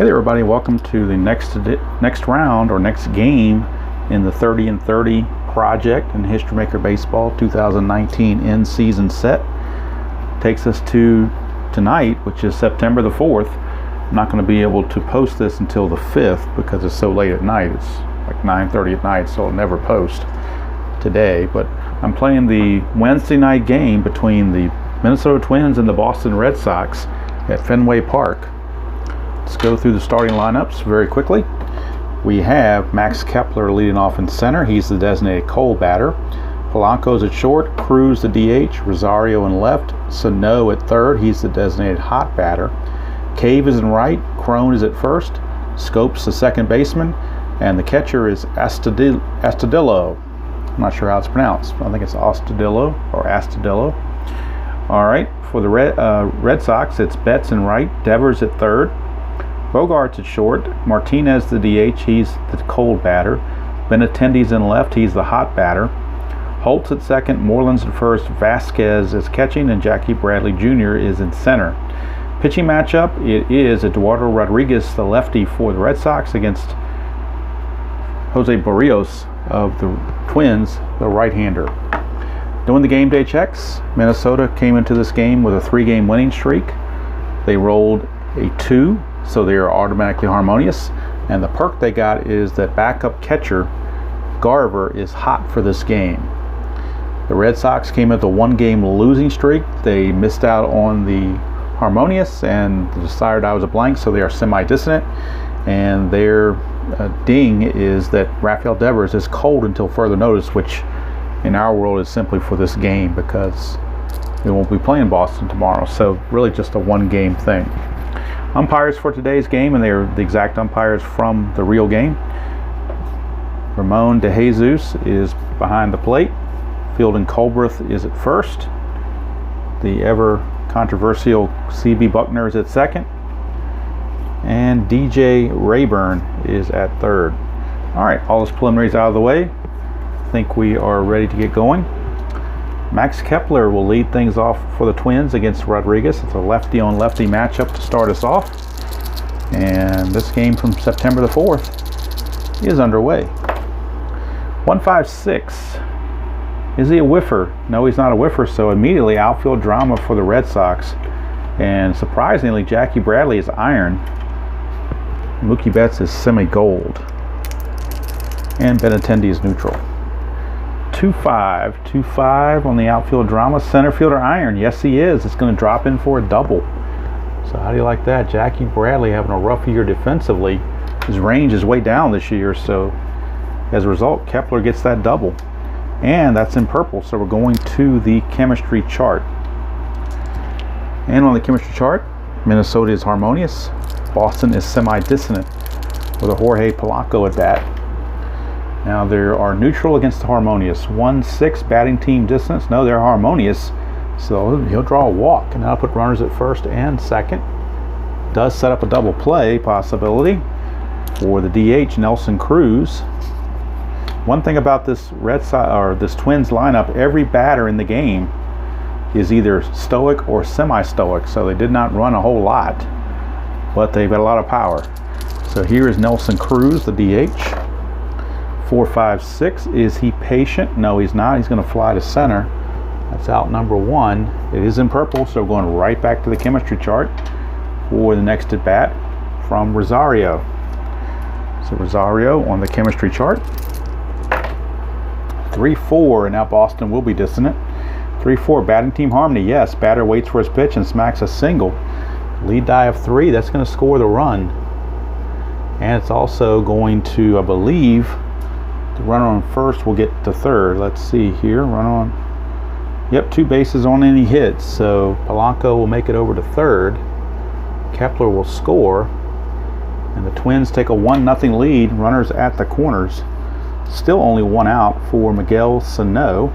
Hey there, everybody. Welcome to the next round or next game in the 30 and 30 project in History Maker Baseball 2019 in-season set. Takes us to tonight, which is September the 4th. I'm not going to be able to post this until the 5th because it's so late at night. It's like 9:30 at night, so I'll never post today. But I'm playing the Wednesday night game between the Minnesota Twins and the Boston Red Sox at Fenway Park. Let's go through the starting lineups very quickly. We have Max Kepler leading off in center. He's the designated cold batter. Polanco's at short, Cruz the DH, Rosario in left, Sano at third. He's the designated hot batter. Cave is in right, Crone is at first, Scopes the second baseman, and the catcher is Astudillo. I'm not sure how it's pronounced. I think it's Astudillo or Astudillo. All right, for the Red Sox, it's Betts in right, Devers at third, Bogarts at short, Martinez the DH, he's the cold batter, Benintendi's in left, he's the hot batter, Holtz at second, Moreland's at first, Vasquez is catching, and Jackie Bradley Jr. is in center. Pitching matchup, it is Eduardo Rodriguez, the lefty for the Red Sox, against Jose Barrios of the Twins, the right-hander. Doing the game day checks, Minnesota came into this game with a 3-game winning streak. They rolled a 2, so they are automatically harmonious. And the perk they got is that backup catcher Garver is hot for this game. The Red Sox came with a 1-game losing streak. They missed out on the harmonious and the desired I was a blank, so they are semi-dissonant. And their ding is that Rafael Devers is cold until further notice, which in our world is simply for this game because we won't be playing Boston tomorrow. So really just a 1-game thing. Umpires for today's game, and they are the exact umpires from the real game. Ramon De Jesus is behind the plate. Fielding Colbreth is at first. The ever controversial C.B. Buckner is at second. And DJ Rayburn is at third. All right, all those preliminaries out of the way. I think we are ready to get going. Max Kepler will lead things off for the Twins against Rodriguez. It's a lefty-on-lefty matchup to start us off. And this game from September the 4th is underway. 1-5-6. Is he a whiffer? No, he's not a whiffer, so immediately outfield drama for the Red Sox. And surprisingly, Jackie Bradley is iron. Mookie Betts is semi-gold. And Benintendi is neutral. 2-5 on the outfield drama. Center fielder iron. Yes, he is. It's going to drop in for a double. So how do you like that? Jackie Bradley having a rough year defensively. His range is way down this year, so as a result, Kepler gets that double. And that's in purple, so we're going to the chemistry chart. And on the chemistry chart, Minnesota is harmonious. Boston is semi-dissonant with a Jorge Polanco at bat. Now there are neutral against the harmonious. 1-6 batting team distance. No, they're harmonious. So he'll draw a walk, and that'll put runners at first and second. Does set up a double play possibility for the DH Nelson Cruz. One thing about this this Twins lineup, every batter in the game is either stoic or semi-stoic. So they did not run a whole lot, but they've got a lot of power. So here is Nelson Cruz, the DH. 4-5-6. Is he patient? No, he's not. He's going to fly to center. That's out number 1. It is in purple, so we're going right back to the chemistry chart for the next at bat from Rosario. So Rosario on the chemistry chart. 3-4, and now Boston will be dissonant. 3-4, batting team harmony. Yes, batter waits for his pitch and smacks a single. Lead die of 3. That's going to score the run. And it's also going to, I believe, the runner on first will get to third. Let's see here. Run on. Yep, 2 bases on any hits. So Polanco will make it over to third. Kepler will score. And the Twins take a 1-0 lead. Runners at the corners. Still only 1 out for Miguel Sano.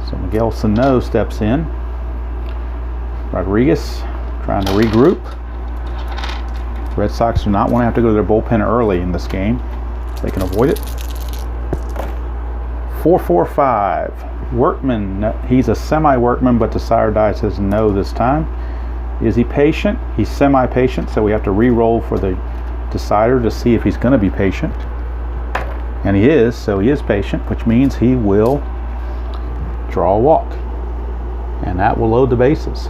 So Miguel Sano steps in. Rodriguez trying to regroup. Red Sox do not want to have to go to their bullpen early in this game. They can avoid it. 4-4-5. Workman, he's a semi-workman, but the sire die says no this time. Is he patient? He's semi-patient, so we have to re-roll for the decider to see if he's going to be patient. And he is, so he is patient, which means he will draw a walk. And that will load the bases.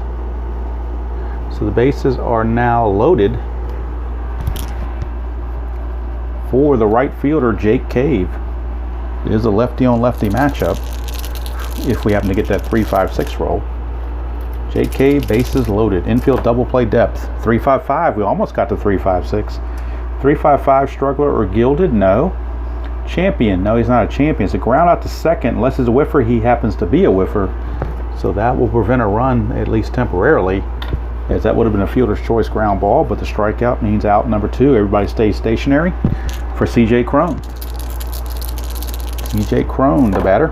So the bases are now loaded for the right fielder, Jake Cave. It is a lefty-on-lefty matchup if we happen to get that 3-5-6 roll. Jake Cave, bases loaded. Infield double play depth. 3-5-5. We almost got to 3-5-6. 3-5-5 struggler or gilded? No. Champion? No, he's not a champion. It's a ground out to second. Unless he's a whiffer, he happens to be a whiffer. So that will prevent a run, at least temporarily, as that would have been a fielder's choice ground ball, but the strikeout means out number 2. Everybody stays stationary for C.J. Cron. C.J. Cron, the batter.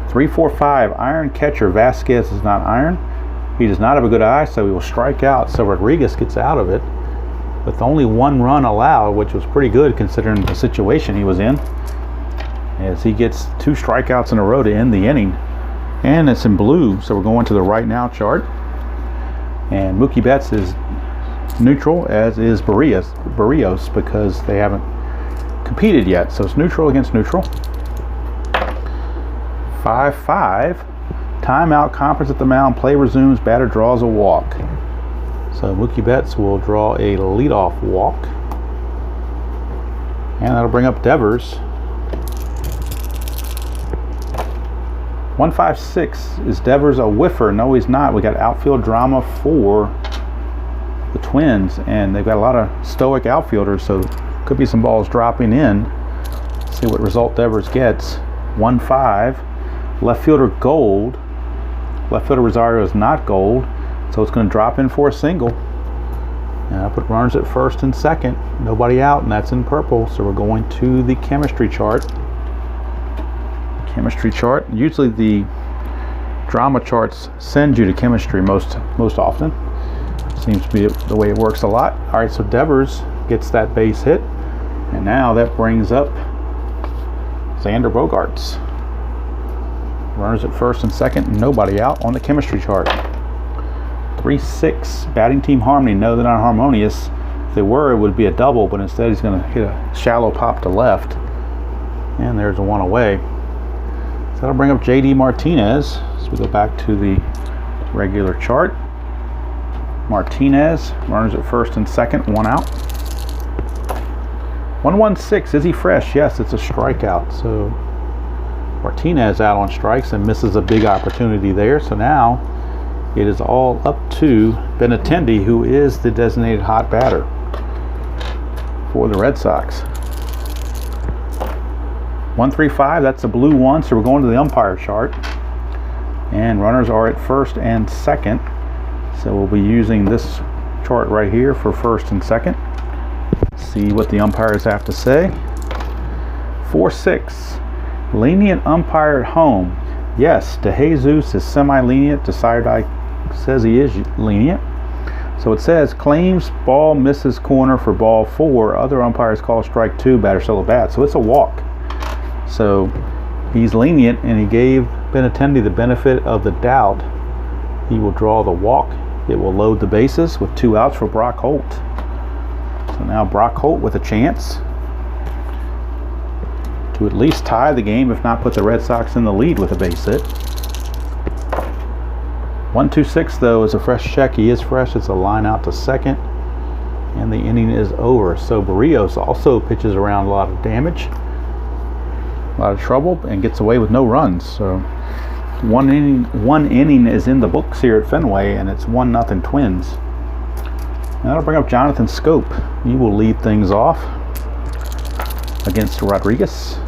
3-4-5, iron catcher. Vasquez is not iron. He does not have a good eye, so he will strike out. So Rodriguez gets out of it with only 1 run allowed, which was pretty good considering the situation he was in, as he gets 2 strikeouts in a row to end the inning. And it's in blue, so we're going to the right now chart. And Mookie Betts is neutral, as is Barrios, because they haven't competed yet. So it's neutral against neutral. 5-5. Timeout, conference at the mound, play resumes, batter draws a walk. So Mookie Betts will draw a leadoff walk. And that'll bring up Devers. 1-5-6. Is Devers a whiffer? No, he's not. We got outfield drama for the Twins, and they've got a lot of stoic outfielders, so could be some balls dropping in. Let's see what result Devers gets. 1-5. Left fielder Gold. Left fielder Rosario is not Gold, so it's going to drop in for a single. And I put runners at first and second. Nobody out, and that's in purple. So we're going to the chemistry chart. Chemistry chart. Usually the drama charts send you to chemistry most often. Seems to be the way it works a lot. All right, so Devers gets that base hit, and now that brings up Xander Bogaerts. Runners at first and second, nobody out on the chemistry chart. 3-6, batting team harmony. No, they're not harmonious. If they were, it would be a double, but instead he's going to hit a shallow pop to left. And there's a 1 away. So that'll bring up J.D. Martinez. So we go back to the regular chart. Martinez, runners at first and second, 1 out. 1-1-6, is he fresh? Yes, it's a strikeout. So Martinez out on strikes and misses a big opportunity there. So now it is all up to Benintendi, who is the designated hot batter for the Red Sox. 1-3-5, that's a blue 1, so we're going to the umpire chart. And runners are at first and second. So we'll be using this chart right here for first and second. See what the umpires have to say. 4-6. Lenient umpire at home. Yes, DeJesus is semi-lenient. Decider says he is lenient. So it says claims ball misses corner for ball 4. Other umpires call strike 2. Batter still at bat. So it's a walk. So he's lenient, and he gave Benintendi the benefit of the doubt. He will draw the walk. It will load the bases with 2 outs for Brock Holt. So now Brock Holt with a chance to at least tie the game, if not put the Red Sox in the lead with a base hit. 1-2-6 though is a fresh check. He is fresh. It's a line out to second, and the inning is over. So Barrios also pitches around a lot of damage, a lot of trouble, and gets away with no runs. So one inning is in the books here at Fenway, and it's 1-0 Twins. And that'll bring up Jonathan Scope. He will lead things off against Rodriguez.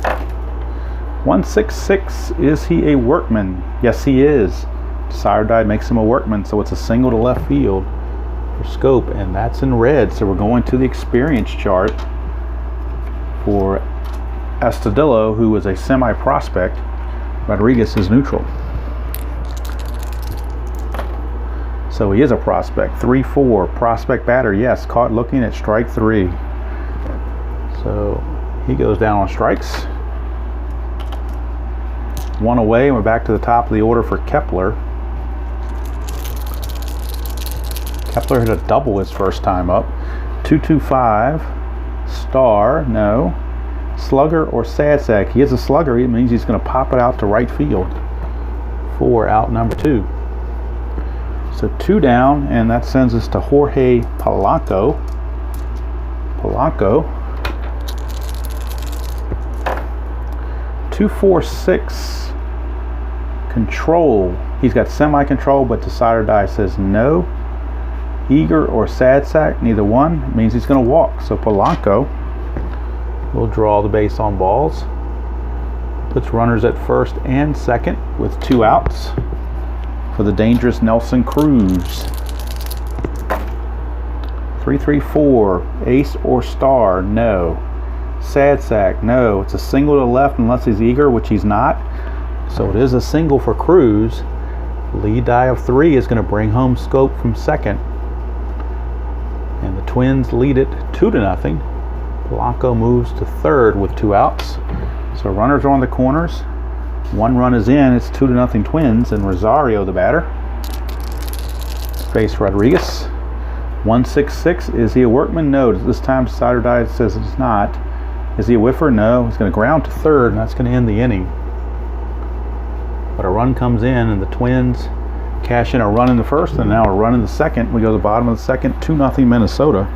1-6-6, is he a workman? Yes, he is. Decider makes him a workman, so it's a single to left field for Scope, and that's in red. So we're going to the experience chart for Astudillo, who is a semi-prospect. Rodriguez is neutral. So he is a prospect. 3-4, prospect batter. Yes, caught looking at strike 3. So he goes down on strikes. 1 away, and we're back to the top of the order for Kepler. Kepler hit a double his first time up. 2-2-5. Star, no. Slugger or sad sack. He is a slugger. It means he's going to pop it out to right field for out number 2. So 2 down, and that sends us to Jorge Polanco. 2-4-6. Control. He's got semi-control, but Decide or Die says no. Eager or sad sack, neither one. It means he's going to walk. So Polanco will draw the base on balls. Puts runners at first and second with 2 outs for the dangerous Nelson Cruz. 3-3-4. Ace or star, no. Sad sack, no. It's a single to the left unless he's eager, which he's not. So it is a single for Cruz. Lead die of 3 is going to bring home Scope from second. And the Twins lead it 2-0. Polanco moves to third with 2 outs. So runners are on the corners. 1 run is in. It's 2-0 Twins, and Rosario, the batter, face Rodriguez. 1-6-6. Is he a workman? No. This time Decide or Die says it's not. Is he a whiffer? No. He's going to ground to third, and that's going to end the inning. But a run comes in, and the Twins cash in a run in the first, and now a run in the second. We go to the bottom of the second, 2-0 Minnesota.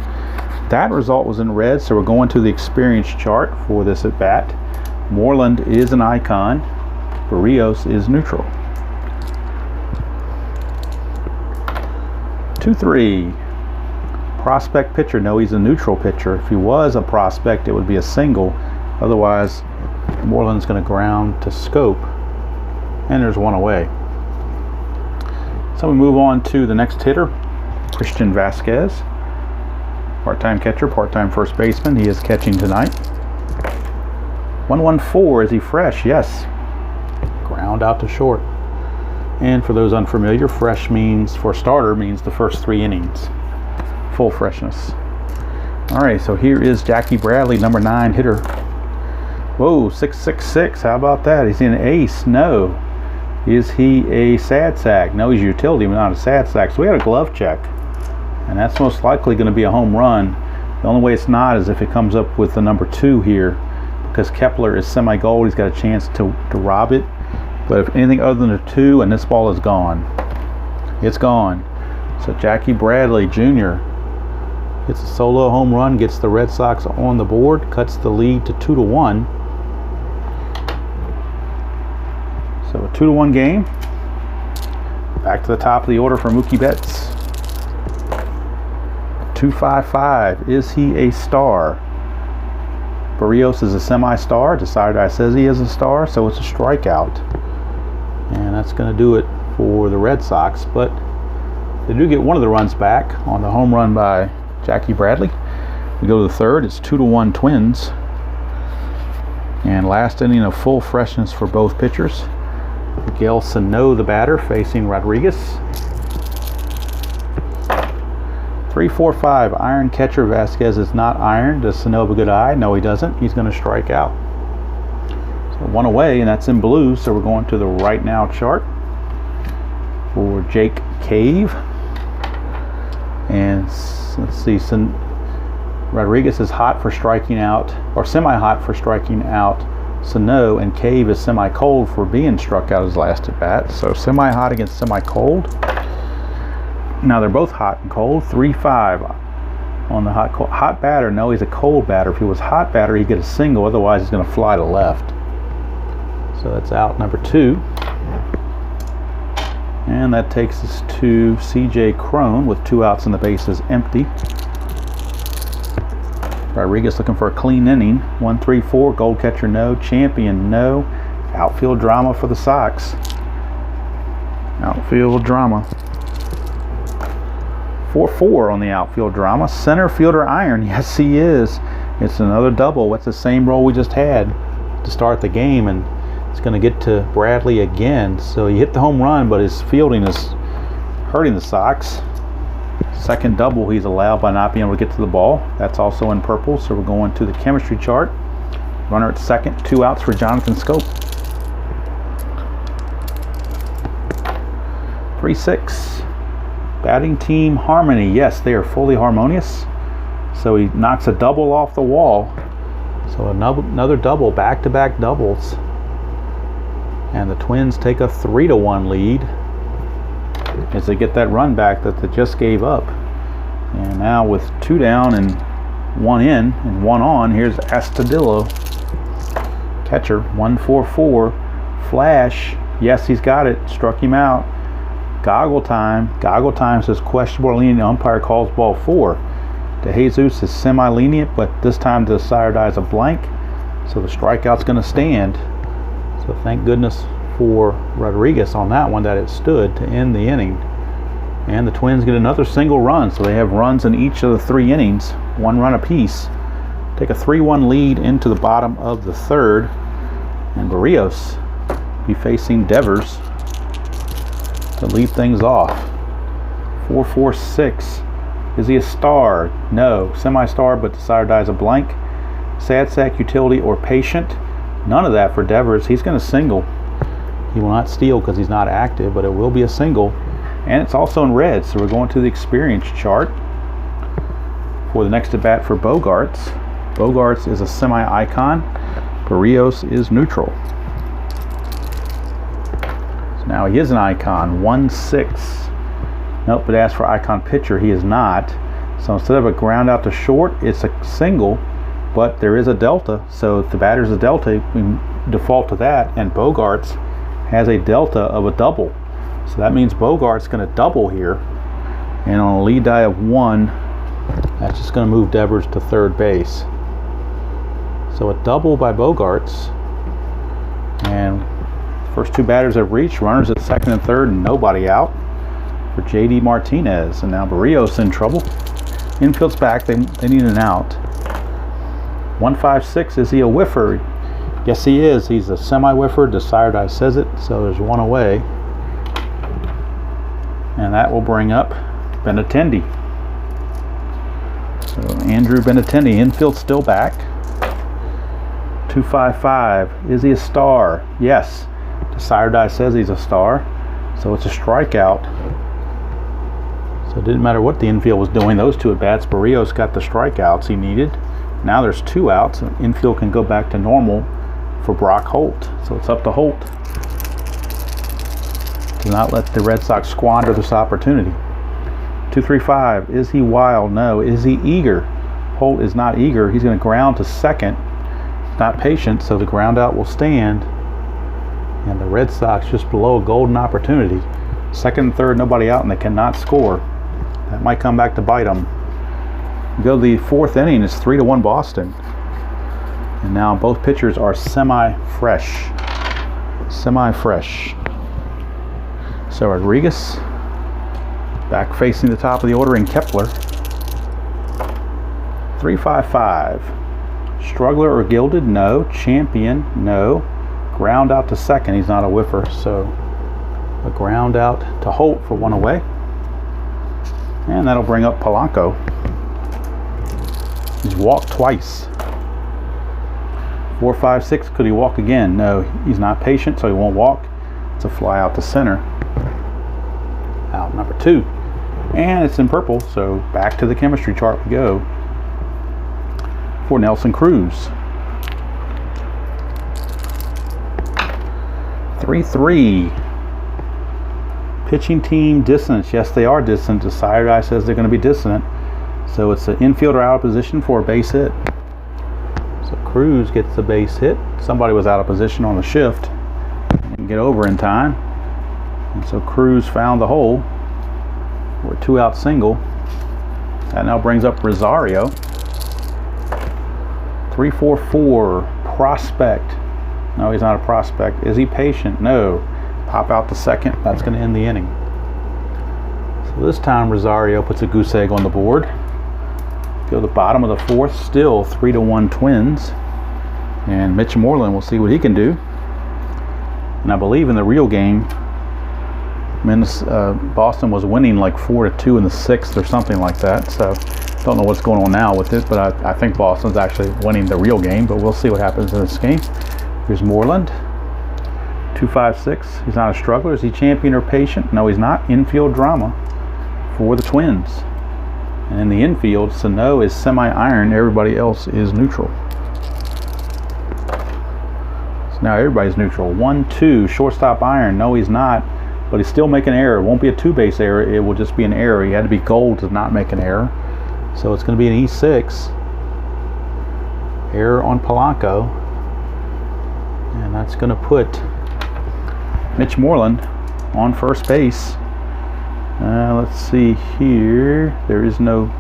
That result was in red, so we're going to the experience chart for this at bat. Moreland is an icon. Barrios is neutral. 2-3. Prospect pitcher. No, he's a neutral pitcher. If he was a prospect, it would be a single. Otherwise, Moreland's going to ground to Scope. And there's 1 away. So we move on to the next hitter, Christian Vasquez. Part-time catcher, part-time first baseman. He is catching tonight. 1-1-4. Is he fresh? Yes. Ground out to short. And for those unfamiliar, fresh means, for starter, means the first 3 innings. Full freshness. All right, so here is Jackie Bradley, number 9 hitter. Whoa, 6-6-6. How about that? Is he an ace? No. Is he a sad sack? No, he's a utility, but not a sad sack. So we had a glove check. And that's most likely going to be a home run. The only way it's not is if it comes up with the number 2 here. Because Kepler is semi-gold, he's got a chance to rob it. But if anything other than a 2, and this ball is gone. It's gone. So Jackie Bradley Jr. hits a solo home run, gets the Red Sox on the board, cuts the lead to 2-1. So a 2-1 game. Back to the top of the order for Mookie Betts. 2-5-5. Is he a star? Barrios is a semi-star. Decide or Die says he is a star, so it's a strikeout. And that's going to do it for the Red Sox. But they do get one of the runs back on the home run by Jackie Bradley. We go to the third. It's 2-1 Twins. And last inning of full freshness for both pitchers. Miguel Sano, the batter, facing Rodriguez. 3-4-5. Iron catcher Vasquez is not iron. Does Sano have a good eye? No, he doesn't. He's going to strike out. So 1 away, and that's in blue. So we're going to the right now chart for Jake Cave. And let's see. Rodriguez is hot for striking out, or semi-hot for striking out Sano, and Cave is semi-cold for being struck out his last at bat. So semi-hot against semi-cold. Now they're both hot and cold. 3-5 on the hot batter. No, he's a cold batter. If he was hot batter, he'd get a single. Otherwise, he's going to fly to left. So that's out number 2. And that takes us to C.J. Cron with 2 outs and the bases empty. Rodriguez looking for a clean inning. 1-3-4. Gold catcher, no. Champion, no. Outfield drama for the Sox. Outfield drama. 4-4 on the outfield drama. Center fielder iron. Yes, he is. It's another double. It's the same role we just had to start the game, and it's going to get to Bradley again. So he hit the home run, but his fielding is hurting the Sox. Second double he's allowed by not being able to get to the ball. That's also in purple, so we're going to the chemistry chart. Runner at second, 2 outs for Jonathan Scope. 3-6. Batting team harmony. Yes, they are fully harmonious. So he knocks a double off the wall. So another double, back-to-back doubles. And the Twins take a 3-1 lead as they get that run back that they just gave up. And now with 2 down and 1 in and 1 on, here's Astudillo, catcher, 1-4-4, flash. Yes, he's got it. Struck him out. Goggle time. Goggle time says questionable lenient. Umpire calls ball 4. De Jesus is semi-lenient, but this time the sire dies a blank, so the strikeout's going to stand. So thank goodness for Rodriguez on that one that it stood to end the inning. And the Twins get another single run, so they have runs in each of the 3 innings, 1 run apiece. Take a 3-1 lead into the bottom of the 3rd, and Berrios be facing Devers to lead things off. 4-4-6. Is he a star? No. Semi-star, but the sire dies a blank. Sad sack, utility, or patient. None of that for Devers. He's going to single. He will not steal because he's not active, but it will be a single. And it's also in red, so we're going to the experience chart for the next at bat for Bogaerts. Bogaerts is a semi-icon. Berrios is neutral. So now he is an icon. 1-6. Nope, but as for icon pitcher, he is not. So instead of a ground out to short, it's a single, but there is a delta. So if the batter's a delta, we default to that, and Bogaerts has a delta of a double. So that means Bogaerts going to double here, and on a lead die of 1, that's just going to move Devers to 3rd base. So a double by Bogaerts, and first 2 batters have reached. Runners at 2nd and 3rd, and nobody out for J.D. Martinez. And now Berrios in trouble. Infield's back. They need an out. 1-5-6. Is he a whiffer? Yes, he is. He's a semi-whiffer. The sire die says it. So there's 1 away. And that will bring up Benintendi. So Andrew Benintendi. Infield still back. 2-5-5. Is he a star? Yes. The sire die says he's a star. So it's a strikeout. So it didn't matter what the infield was doing. Those 2 at bats, Berrios got the strikeouts he needed. Now there's 2 outs. And infield can go back to normal for Brock Holt. So it's up to Holt. Do not let the Red Sox squander this opportunity. 2-3-5. Is he wild? No. Is he eager? Holt is not eager. He's going to ground to 2nd. Not patient, so the ground out will stand. And the Red Sox just below a golden opportunity. 2nd and 3rd, nobody out, and they cannot score. That might come back to bite them. We go to the 4th inning. It's 3-1 Boston. And now both pitchers are semi-fresh. Semi-fresh. So Rodriguez back facing the top of the order in Kepler. 3-5-5. Struggler or gilded? No. Champion? No. Ground out to 2nd. He's not a whiffer, so a ground out to Holt for 1 away. And that'll bring up Polanco. He's walked twice. 4-5-6. Could he walk again? No. He's not patient, so he won't walk. It's a fly out to center. Out number 2. And it's in purple, so back to the chemistry chart we go for Nelson Cruz. 3-3. Pitching team dissonance. Yes, they are dissonant. The sire die says they're going to be dissonant. So it's an infielder out of position for a base hit. So Cruz gets the base hit. Somebody was out of position on the shift. Didn't get over in time. And so Cruz found the hole for a 2-out single. That now brings up Rosario. 3-4-4. Prospect. No, he's not a prospect. Is he patient? No. Pop out to 2nd. That's going to end the inning. So this time Rosario puts a goose egg on the board. Go to the bottom of the 4th. Still 3-1 Twins. And Mitch Moreland will see what he can do. And I believe in the real game, Boston was winning like 4-2 in the 6th or something like that. So don't know what's going on now with it, but I think Boston's actually winning the real game. But we'll see what happens in this game. Here's Moreland. 2-5-6. He's not a struggler. Is he champion or patient? No, he's not. Infield drama for the Twins. And in the infield, Sano is semi-iron. Everybody else is neutral. So now everybody's neutral. 1-2, shortstop iron. No, he's not. But he's still making an error. It won't be a two-base error. It will just be an error. He had to be gold to not make an error. So it's going to be an E6. Error on Polanco. And that's going to put Mitch Moreland on first base. Let's see here. There is no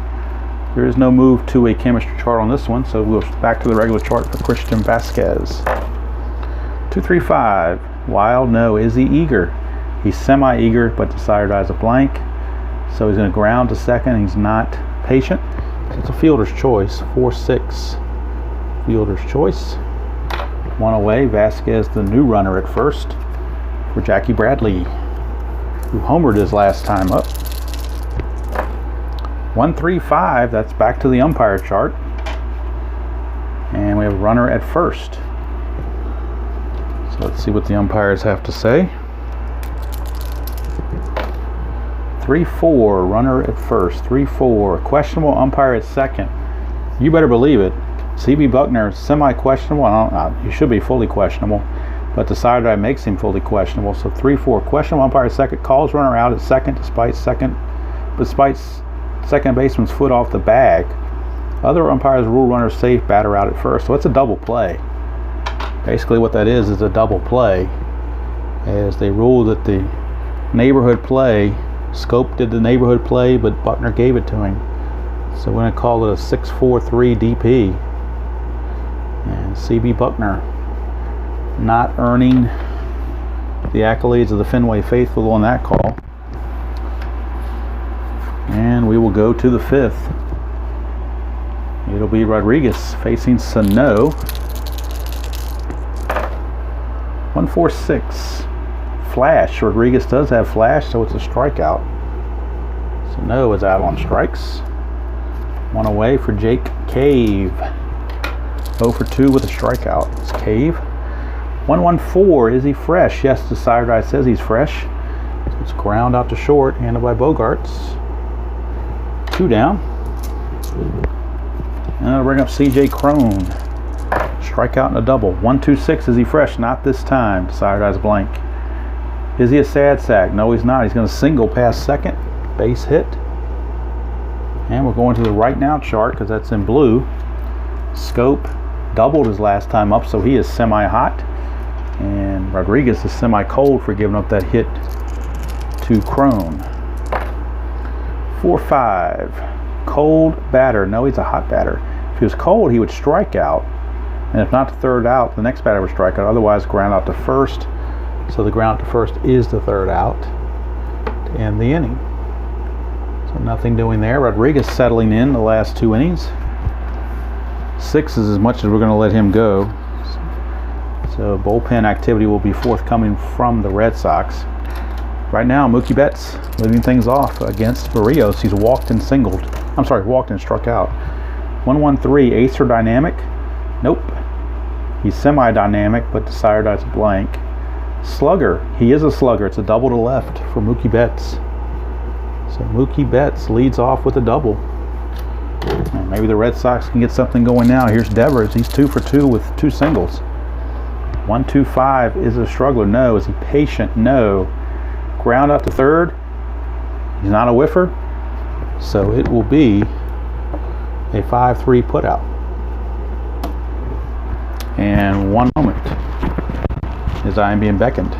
move to a chemistry chart on this one, so we'll back to the regular chart for Christian Vasquez. 2-3-5. Wild. No. Is he eager? He's semi-eager, but decided as a blank. So he's going to ground to second. He's not patient. So it's a fielder's choice. 4-6. Fielder's choice. One away. Vasquez, the new runner at first for Jackie Bradley, who homered his last time up. 1-3-5. That's back to the umpire chart. And we have a runner at first. So let's see what the umpires have to say. 3-4, runner at first. 3-4, questionable umpire at second. You better believe it. CB Buckner, semi-questionable. He should be fully questionable, but the side drive makes him fully questionable. So 3-4, questionable umpire at second. Calls runner out at second despite second baseman's foot off the bag. Other umpires rule runner safe, batter out at first. So it's a double play. Basically what that is a double play, as they rule that the neighborhood play, Scope did the neighborhood play, but Buckner gave it to him. So we're going to call it a 6-4-3 DP. And CB Buckner not earning the accolades of the Fenway faithful on that call. And we will go to the fifth. It'll be Rodriguez facing Sano. 1-4-6. Flash. Rodriguez does have flash, so it's a strikeout. Sano is out on strikes. One away for Jake Cave. 0-for-2 with a strikeout. It's Cave. 1-1-4. Is he fresh? Yes, the side drive says he's fresh. So it's ground out to short, handled by Bogarts. 2 down. And that'll bring up CJ Cron. Strikeout and a double. 1-2-6. Is he fresh? Not this time. Side drive's blank. Is he a sad sack? No, he's not. He's going to single past second. Base hit. And we're going to the right now chart because that's in blue. Scope doubled his last time up, so he is semi-hot. And Rodriguez is semi-cold for giving up that hit to Cron. 4-5. Cold batter. No, he's a hot batter. If he was cold, he would strike out. And if not the third out, the next batter would strike out. Otherwise, ground out to first. So the ground to first is the third out to end the inning. So nothing doing there. Rodriguez settling in the last 2 innings. 6 is as much as we're going to let him go. So bullpen activity will be forthcoming from the Red Sox. Right now, Mookie Betts leading things off against Barrios. He's walked and singled. I'm sorry, walked and struck out. 1-1-3. Acer dynamic? Nope. He's semi-dynamic, but the side dive's blank. Slugger. He is a slugger. It's a double to left for Mookie Betts. So Mookie Betts leads off with a double. And maybe the Red Sox can get something going now. Here's Devers. He's 2-for-2 with 2 singles. 1-2-5. Is it a struggler? No. Is he patient? No. Ground out to third. He's not a whiffer. So it will be a 5-3 putout. And one moment as I am being beckoned.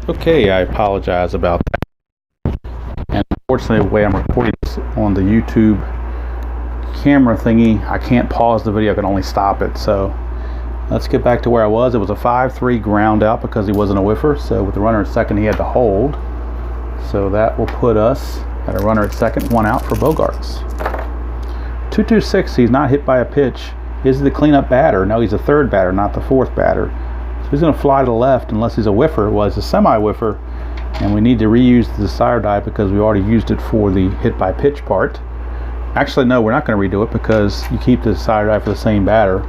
Okay, I apologize about that. And unfortunately, the way I'm recording this because on the YouTube camera thingy, I can't pause the video, I can only stop it. So let's get back to where I was. It was a 5-3 ground out because he wasn't a whiffer. So with the runner at second, he had to hold. So that will put us at a runner at second, 1 out for Bogaerts. 2-2-6, he's not hit by a pitch. Is he the cleanup batter? No, he's a third batter, not the fourth batter. So he's going to fly to the left unless he's a whiffer. Well, he's a semi-whiffer, and we need to reuse the decider die because we already used it for the hit by pitch part. Actually, no, we're not going to redo it because you keep the decider die for the same batter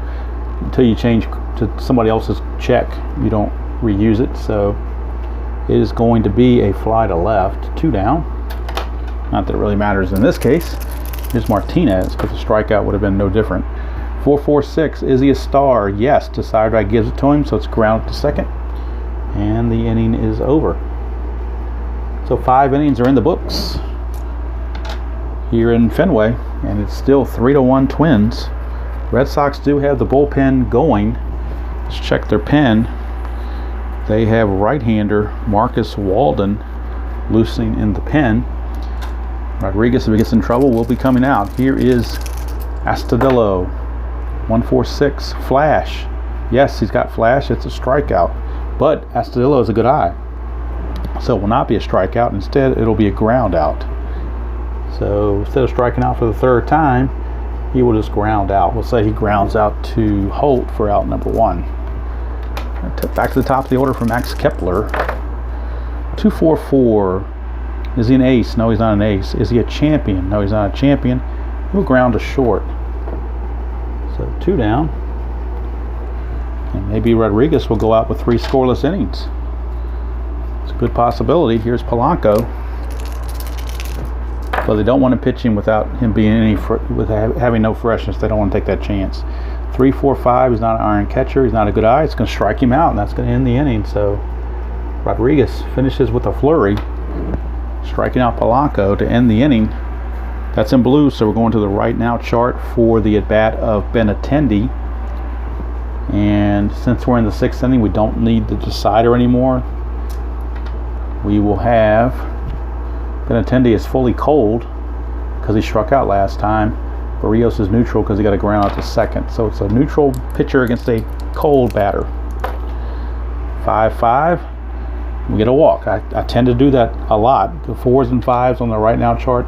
until you change to somebody else's check. You don't reuse it, so it is going to be a fly to left, 2 down. Not that it really matters in this case. Here's Martinez, because the strikeout would have been no different. 4-4-6, is he a star? Yes, decider die gives it to him, so it's grounded to second. And the inning is over. So 5 innings are in the books here in Fenway, and it's still 3-1 Twins. Red Sox do have the bullpen going. Let's check their pen. They have right-hander Marcus Walden loosening in the pen. Rodriguez, if he gets in trouble, will be coming out. Here is Astudillo. 1-4-6, flash. Yes, he's got flash. It's a strikeout. But Astudillo is a good eye, so it will not be a strikeout. Instead, it'll be a ground out. So instead of striking out for the third time, he will just ground out. We'll say he grounds out to Holt for out number 1. Back to the top of the order for Max Kepler. 2-4-4. Is he an ace? No, he's not an ace. Is he a champion? No, he's not a champion. He'll ground to short. So 2 down. And maybe Rodriguez will go out with 3 scoreless innings. It's a good possibility. Here's Polanco. But they don't want to pitch him without him being having no freshness. They don't want to take that chance. 3-4-5. He's not an iron catcher. He's not a good eye. It's going to strike him out, and that's going to end the inning. So Rodriguez finishes with a flurry, striking out Polanco to end the inning. That's in blue, so we're going to the right now chart for the at-bat of Benintendi. And since we're in the 6th inning, we don't need the decider anymore. We will have Benintendi is fully cold because he struck out last time. Barrios is neutral because he got a ground out to second. So it's a neutral pitcher against a cold batter. 5-5. We get a walk. I tend to do that a lot. The 4s and 5s on the right now chart,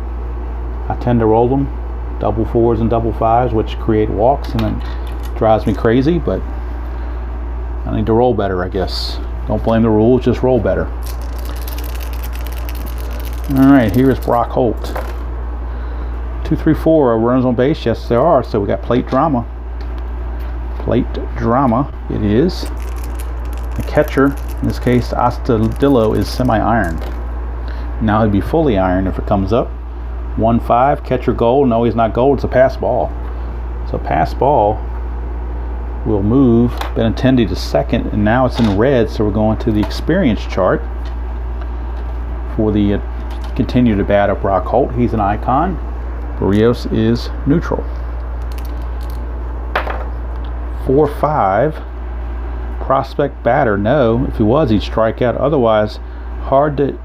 I tend to roll them, double 4s and double 5s, which create walks, and it drives me crazy, but I need to roll better, I guess. Don't blame the rules, just roll better. All right, here is Brock Holt. 2-3-4, are runners on base? Yes, there are, so we got plate drama. Plate drama it is. The catcher, in this case, Astudillo, is semi-iron. Now he'd be fully iron if it comes up. 1-5, catcher goal. No, he's not gold. It's a pass ball. So pass ball will move Benintendi to second, and now it's in red, so we're going to the experience chart for the continue to bat of Brock Holt. He's an icon. Barrios is neutral. 4-5, prospect batter. No, if he was, he'd strike out. Otherwise, hard to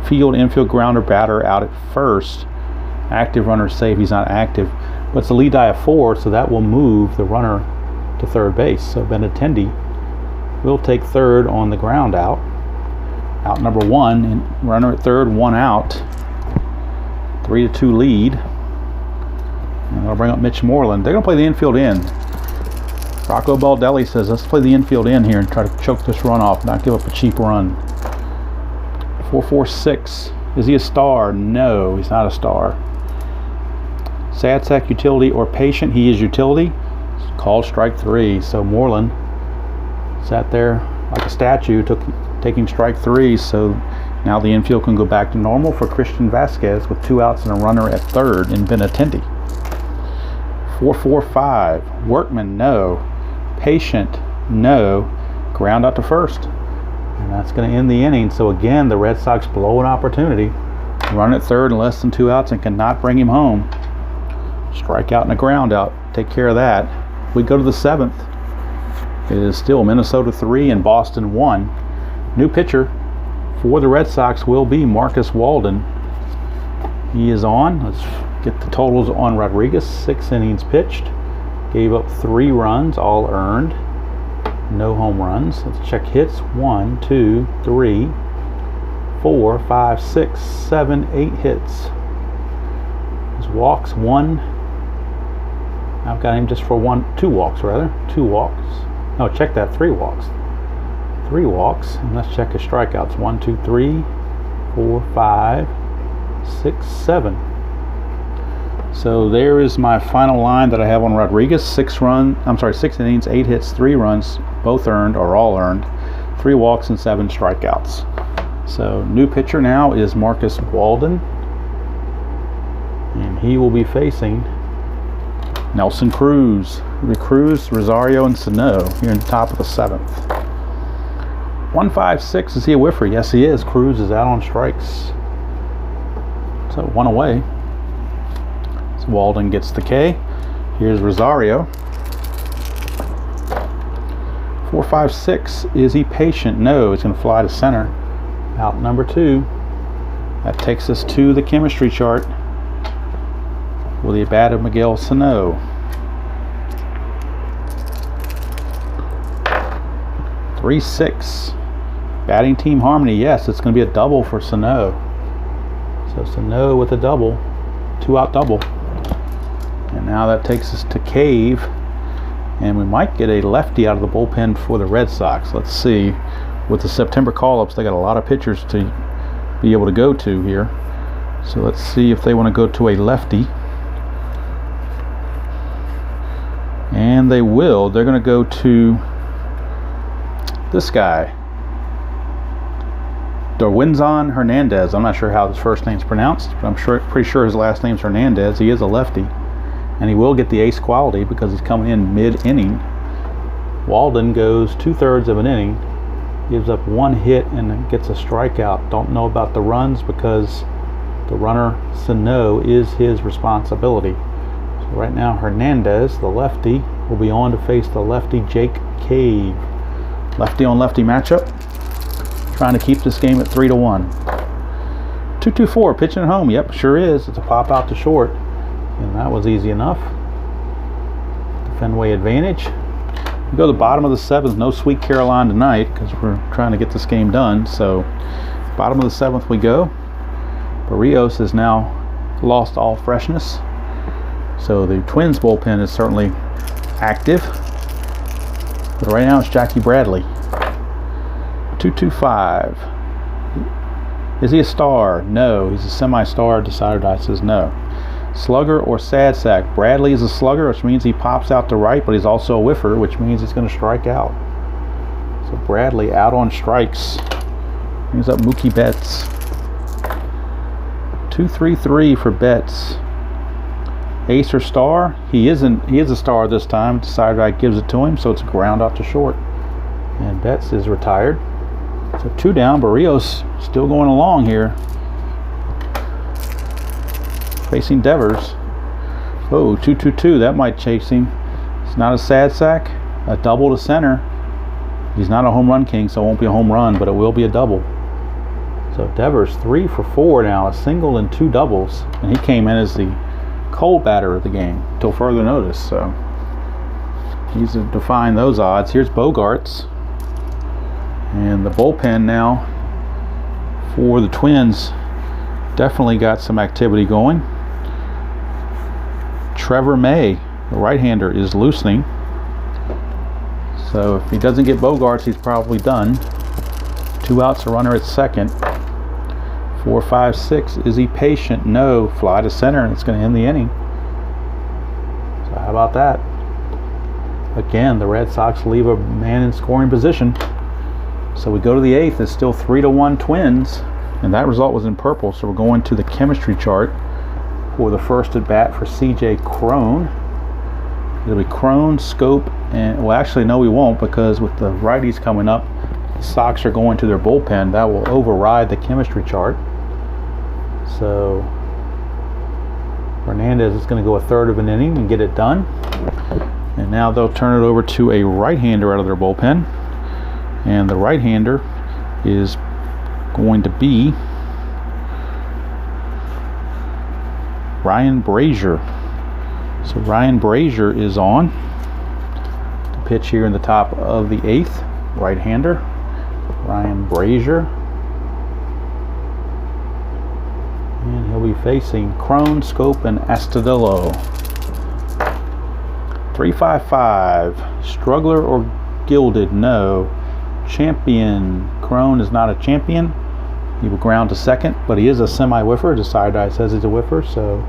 field, infield, grounder, batter out at first. Active runner safe. He's not active, but it's a lead die of 4, so that will move the runner to third base. So Benintendi will take third on the ground out. Out number 1, and runner at third, 1 out. 3-2 lead. And I'll bring up Mitch Moreland. They're going to play the infield in. Rocco Baldelli says, let's play the infield in here and try to choke this run off, not give up a cheap run. 4-4-6. Is he a star? No, he's not a star. Sad sack, utility, or patient. He is utility. It's called strike 3. So Moreland sat there like a statue, taking strike 3. So now the infield can go back to normal for Christian Vasquez with 2 outs and a runner at third in Benintendi. 4-4-5. Workman, no. Patient, no. Ground out to first. And that's going to end the inning. So again, the Red Sox blow an opportunity. Run at third and less than 2 outs and cannot bring him home. Strike out and a ground out. Take care of that. We go to the 7th. It is still Minnesota 3 and Boston 1. New pitcher for the Red Sox will be Marcus Walden. He is on. Let's get the totals on Rodriguez. 6 innings pitched. Gave up 3 runs, all earned. No home runs. Let's check hits. 1, 2, 3, 4, 5, 6, 7, 8 hits. His walks, 1. I've got him just for 2 walks rather. 2 walks. No, check that. 3 walks. 3 walks. And let's check his strikeouts. 1, 2, 3, 4, 5, 6, 7. So there is my final line that I have on Rodriguez. 6 innings, 8 hits, 3 runs, both earned or all earned, 3 walks and 7 strikeouts. So new pitcher now is Marcus Walden, and he will be facing Nelson Cruz. Cruz, Rosario, and Sano here in the top of the 7th. 1-5-6. Is he a whiffer? Yes, he is. Cruz is out on strikes. So 1 away. So Walden gets the K. Here's Rosario. 4-5-6. Is he patient? No. He's going to fly to center. Out number 2. That takes us to the chemistry chart with the bat of Miguel Sano. 3-6. Batting team harmony. Yes, it's going to be a double for Sano. So Sano with a double. 2-out double. And now that takes us to Cave. And we might get a lefty out of the bullpen for the Red Sox. Let's see. With the September call-ups, they got a lot of pitchers to be able to go to here. So let's see if they want to go to a lefty. And they will. They're going to go to this guy, Darwinzon Hernandez. I'm not sure how his first name's pronounced, but I'm pretty sure his last name's Hernandez. He is a lefty, and he will get the ace quality because he's coming in mid-inning. Walden goes 2/3 of an inning, gives up 1 hit and gets a strikeout. Don't know about the runs because the runner Sano is his responsibility. So right now Hernandez, the lefty, will be on to face the lefty Jake Cave. Lefty on lefty matchup. Trying to keep this game at 3-1. 2-2-4 pitching at home. Yep, sure is. It's a pop out to short, and that was easy enough. The Fenway advantage. We go to the bottom of the 7th. No Sweet Caroline tonight because we're trying to get this game done. So bottom of the 7th we go. Barrios has now lost all freshness. So the Twins bullpen is certainly active. But right now it's Jackie Bradley. 2-2-5. Is he a star? No. He's a semi-star. Decider says no. Slugger or sad sack? Bradley is a slugger, which means he pops out to right, but he's also a whiffer, which means he's going to strike out. So Bradley out on strikes. Brings up Mookie Betts. 2-3-3 for Betts. Ace or star? He isn't. He is a star this time. Decider gives it to him, so it's a ground out to short. And Betts is retired. So 2 down. Barrios still going along here. Facing Devers. Oh, 2-2-2. That might chase him. It's not a sad sack. A double to center. He's not a home run king, so it won't be a home run, but it will be a double. So Devers 3 for 4 now. A single and 2 doubles. And he came in as the cold batter of the game till further notice. So he's defying those odds. Here's Bogarts. And the bullpen now for the Twins definitely got some activity going. Trevor May, the right-hander, is loosening. So if he doesn't get Bogarts, he's probably done. 2 outs, a runner at second. 4-5-6. Is he patient? No. Fly to center, and it's going to end the inning. So how about that? Again, the Red Sox leave a man in scoring position. So we go to the 8th. It's still 3-1 Twins, and that result was in purple. So we're going to the chemistry chart for the first at bat for C.J. Cron. It'll be Cron, Scope, and well, actually no, we won't, because with the righties coming up, the Sox are going to their bullpen. That will override the chemistry chart. So Hernandez is going to go 1/3 of an inning and get it done. And now they'll turn it over to a right-hander out of their bullpen. And the right-hander is going to be Ryan Brasier. So Ryan Brasier is on to pitch here in the top of the 8th. Right-hander, Ryan Brasier. And he'll be facing Cron, Schoop, and Astudillo. 355. Struggler or gilded? No. Champion. Cron is not a champion. He will ground to second, but he is a semi-whiffer. The side eye says he's a whiffer, so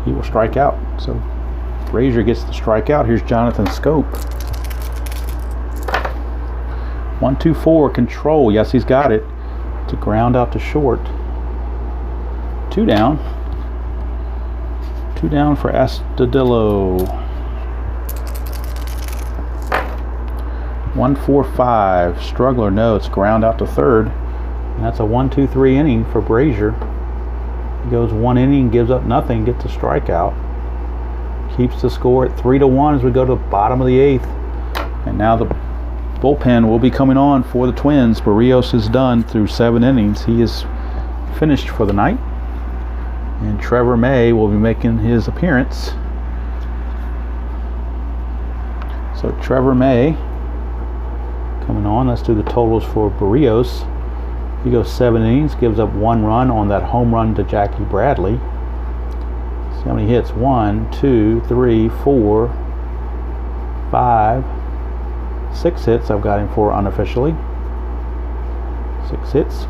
he will strike out. So Brasier gets the strikeout. Here's Jonathan Schoop. 1-2-4 control. Yes, he's got it. To ground out to short. 2 down. 2 down for Astudillo. 1-4-5. Struggler. No, it's ground out to third. And that's a 1-2-3 inning for Brasier. He goes 1 inning, gives up nothing, gets a strikeout. Keeps the score at 3-1 as we go to the bottom of the 8th. And now the bullpen will be coming on for the Twins. Berrios is done through 7 innings. He is finished for the night. And Trevor May will be making his appearance. So Trevor May coming on. Let's do the totals for Berrios. He goes 7 innings, gives up 1 run on that home run to Jackie Bradley. See how many hits? 1, 2, 3, 4, 5, 6 hits I've got him for unofficially. 6 hits.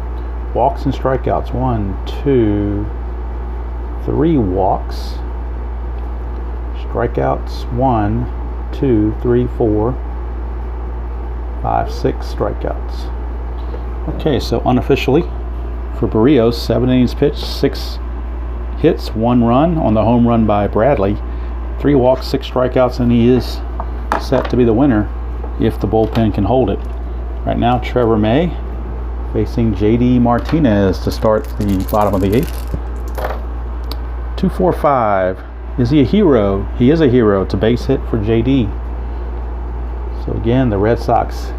Walks and strikeouts. 1, 2, 3 walks. Strikeouts. 1, 2, 3, 4, 5, 6 strikeouts. Okay, so unofficially for Berrios, 7 innings pitched, 6 hits, 1 run on the home run by Bradley, 3 walks, 6 strikeouts, and he is set to be the winner if the bullpen can hold it. Right now, Trevor May facing JD Martinez to start the bottom of the 8th. 2-4-5. Is he a hero? He is a hero. It's a base hit for JD. So again, the Red Sox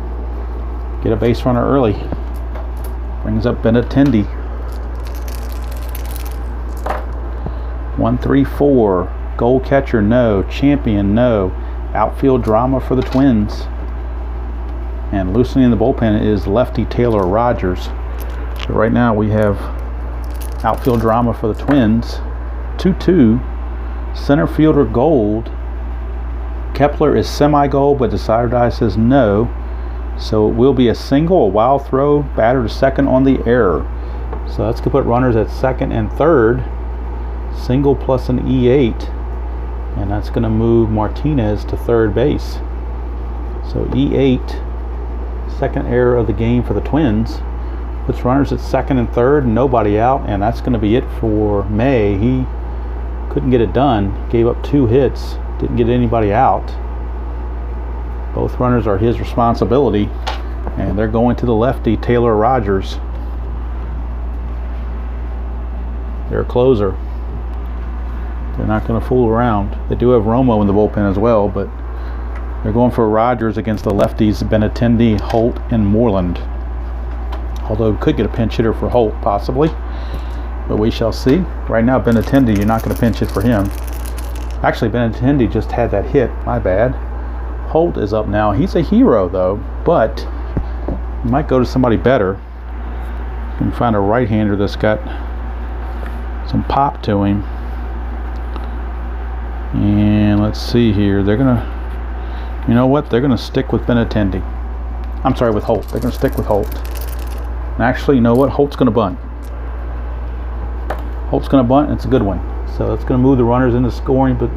get a base runner early. Brings up Benintendi. 1-3-4. Goal catcher, no. Champion, no. Outfield drama for the Twins. And loosening the bullpen is lefty Taylor Rogers. So right now we have outfield drama for the Twins. 2-2. Center fielder Gold. Kepler is semi-gold, but the side eye says no. So it will be a single, a wild throw, batter to second on the error. So that's going to put runners at second and third. Single plus an E8. And that's going to move Martinez to third base. So E8, second error of the game for the Twins. Puts runners at second and third, nobody out, and that's going to be it for May. He couldn't get it done. Gave up 2 hits, didn't get anybody out. Both runners are his responsibility, and they're going to the lefty, Taylor Rogers. Their closer. They're not going to fool around. They do have Romo in the bullpen as well, but they're going for Rogers against the lefties, Benintendi, Holt, and Moreland. Although could get a pinch hitter for Holt, possibly. But we shall see. Right now, Benintendi, you're not going to pinch hit for him. Actually, Benintendi just had that hit. My bad. Holt is up now. He's a hero, though, but you might go to somebody better. You can find a right-hander that's got some pop to him. And let's see here. They're going to, you know what? They're going to stick with Benintendi. I'm sorry, with Holt. They're going to stick with Holt. And actually, you know what? Holt's going to bunt. Holt's going to bunt, and it's a good one. So that's going to move the runners into scoring, but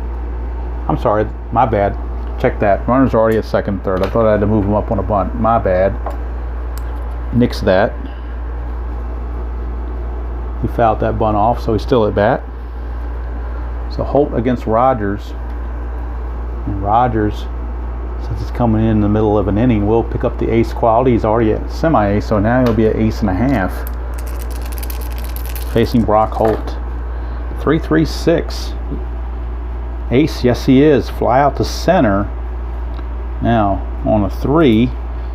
I'm sorry, my bad. Check that. Runners are already at second, third. I thought I had to move them up on a bunt. My bad. Nix that. He fouled that bunt off, so he's still at bat. So Holt against Rogers. And Rogers, since it's coming in the middle of an inning, will pick up the ace quality. He's already at semi-ace, so now he'll be at ace and a half. Facing Brock Holt. 3-3-6. Ace, yes he is. Fly out to center. Now, on a 3,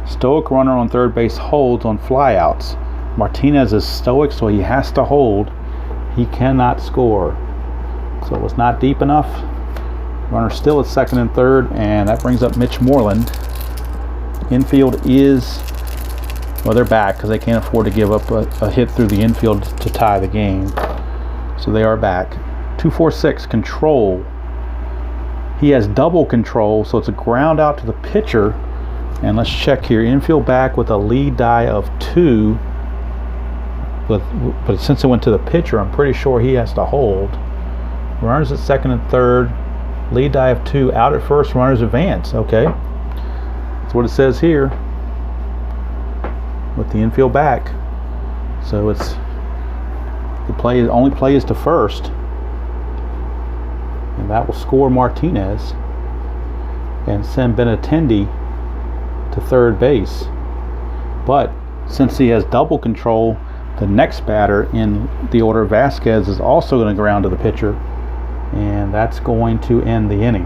stoic runner on third base holds on flyouts. Martinez is stoic, so he has to hold. He cannot score. So it was not deep enough. Runner still at second and third, and that brings up Mitch Moreland. Infield is, well, they're back because they can't afford to give up a hit through the infield to tie the game. So they are back. 2-4-6, control. He has double control, so it's a ground out to the pitcher. And let's check here. Infield back with a lead die of 2. But since it went to the pitcher, I'm pretty sure he has to hold. Runners at second and third. Lead die of 2. Out at first, runners advance. Okay. That's what it says here. With the infield back. So it's the only play is to first. And that will score Martinez and send Benintendi to third base. But since he has double control, the next batter in the order, Vasquez, is also going to ground to the pitcher, and that's going to end the inning.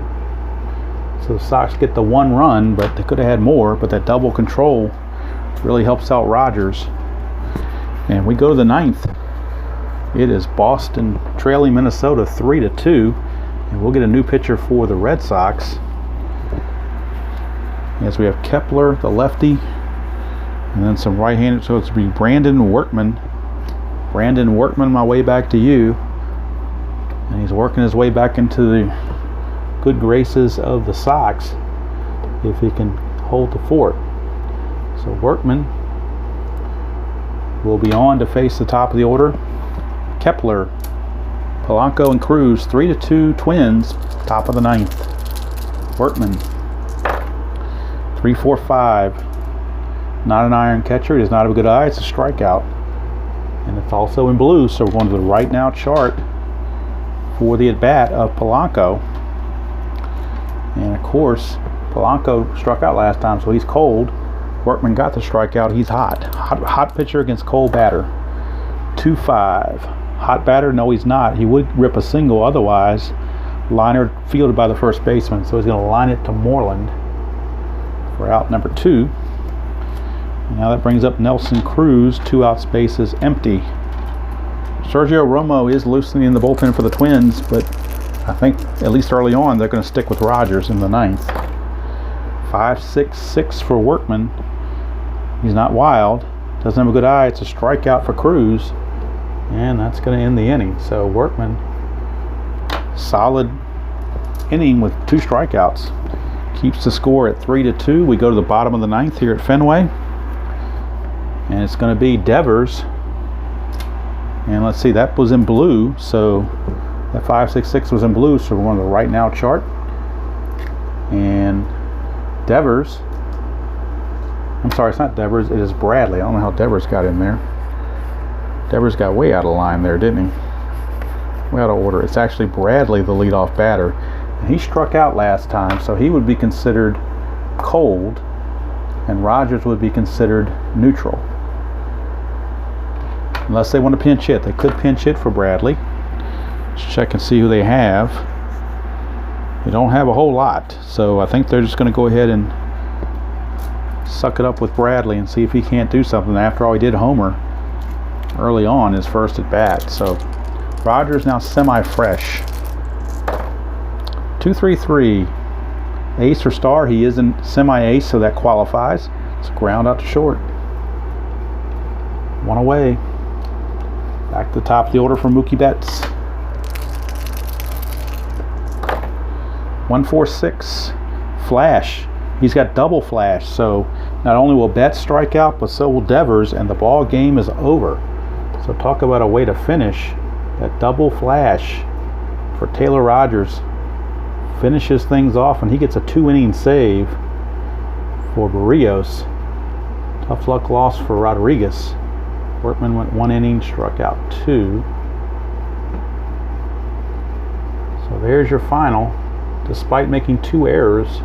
So the Sox get the 1 run, but they could have had more, but that double control really helps out Rogers. And we go to the 9th. It is Boston trailing Minnesota 3-2, and we'll get a new pitcher for the Red Sox. As we have Kepler, the lefty, and then some right-handed, so it's be Brandon Workman. Brandon Workman, my way back to you. And he's working his way back into the good graces of the Sox if he can hold the fort. So Workman will be on to face the top of the order. Kepler, Polanco, and Cruz, 3-2 Twins, top of the 9th. Workman, 3-4-5. Not an iron catcher. He does not have a good eye. It's a strikeout. And it's also in blue, so we're going to the right now chart for the at-bat of Polanco. And of course, Polanco struck out last time, so he's cold. Workman got the strikeout. He's hot. Hot pitcher against cold batter. 2-5. Hot batter? No, he's not. He would rip a single otherwise. Liner fielded by the first baseman, so he's going to line it to Moreland for out number 2. Now that brings up Nelson Cruz, 2 outs, bases empty. Sergio Romo is loosening the bullpen for the Twins, but I think at least early on they're going to stick with Rogers in the 9th. 5-6-6 for Workman. He's not wild. Doesn't have a good eye. It's a strikeout for Cruz, and that's going to end the inning. So Workman, solid inning with 2 strikeouts. Keeps the score at 3-2. We go to the bottom of the 9th here at Fenway. And it's going to be Devers. And let's see, that was in blue. So that 5-6-6 was in blue. So we're on the right now chart. And Devers. I'm sorry, it's not Devers. It is Bradley. I don't know how Devers got in there. Devers got way out of line there, didn't he? Way out of order. It's actually Bradley, the leadoff batter. And he struck out last time, so he would be considered cold. And Rogers would be considered neutral. Unless they want to pinch hit. They could pinch hit for Bradley. Let's check and see who they have. They don't have a whole lot. So I think they're just going to go ahead and suck it up with Bradley and see if he can't do something. After all, he did homer early on his first at bat. So Rogers now semi-fresh. 2-3-3. Ace or star. He is in semi-ace, so that qualifies. It's a ground out to short. 1 away. Back to the top of the order for Mookie Betts. 1-4-6. Flash. He's got double flash, so not only will Betts strike out, but so will Devers, and the ball game is over. So talk about a way to finish. That double flash for Taylor Rogers finishes things off, and he gets a 2-inning save for Barrios. Tough luck loss for Rodriguez. Workman went 1 inning, struck out 2. So there's your final. Despite making 2 errors,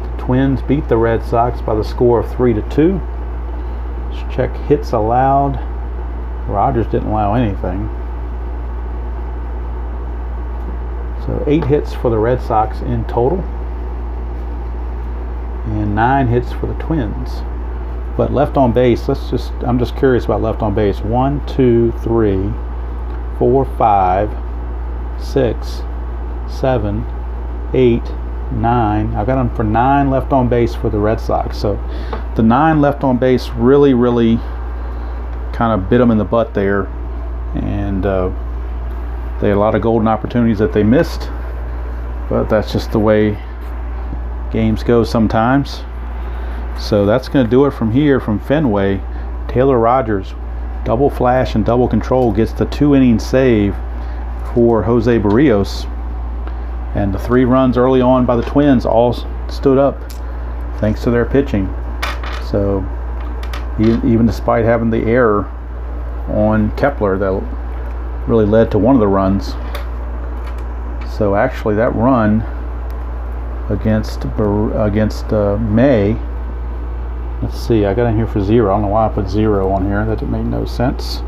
the Twins beat the Red Sox by the score of 3-2. Let's check hits allowed. Rogers didn't allow anything. So 8 hits for the Red Sox in total, and 9 hits for the Twins. But left on base, I'm just curious about left on base. 1, 2, 3, 4, 5, 6, 7, 8, 9. I've got him for 9 left on base for the Red Sox. So the 9 left on base really kind of bit them in the butt there, and they had a lot of golden opportunities that they missed, but that's just the way games go sometimes. So that's going to do it from here from Fenway. Taylor Rogers, double flash and double control, gets the 2-inning save for Jose Berrios, and the 3 runs early on by the Twins all stood up thanks to their pitching. So even despite having the error on Kepler that really led to one of the runs. So actually that run against May, let's see, I got in here for 0. I don't know why I put 0 on here. That made no sense.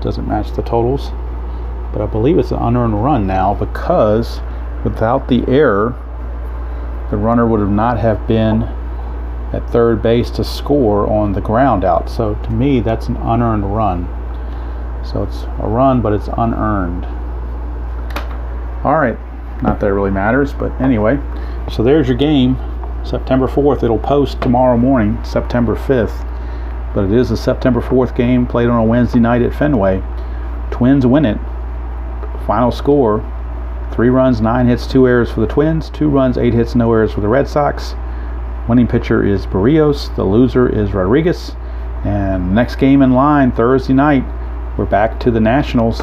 Doesn't match the totals. But I believe it's an unearned run now, because without the error, the runner would not have been at third base to score on the ground out. So to me, that's an unearned run. So it's a run, but it's unearned. All right, not that it really matters, but anyway. So there's your game, September 4th. It'll post tomorrow morning, September 5th. But it is a September 4th game played on a Wednesday night at Fenway. Twins win it. Final score, 3 runs, 9 hits, 2 errors for the Twins. 2 runs, 8 hits, no errors for the Red Sox. Winning pitcher is Berrios. The loser is Rodriguez. And next game in line, Thursday night, we're back to the Nationals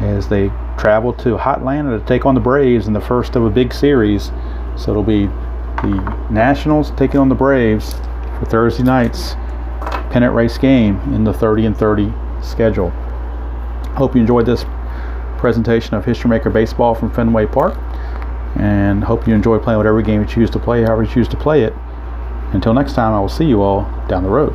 as they travel to Hotlanta to take on the Braves in the first of a big series. So it'll be the Nationals taking on the Braves for Thursday night's pennant race game in the 30 and 30 schedule. Hope you enjoyed this presentation of History Maker Baseball from Fenway Park, and hope you enjoy playing whatever game you choose to play, however you choose to play it. Until next time, I will see you all down the road.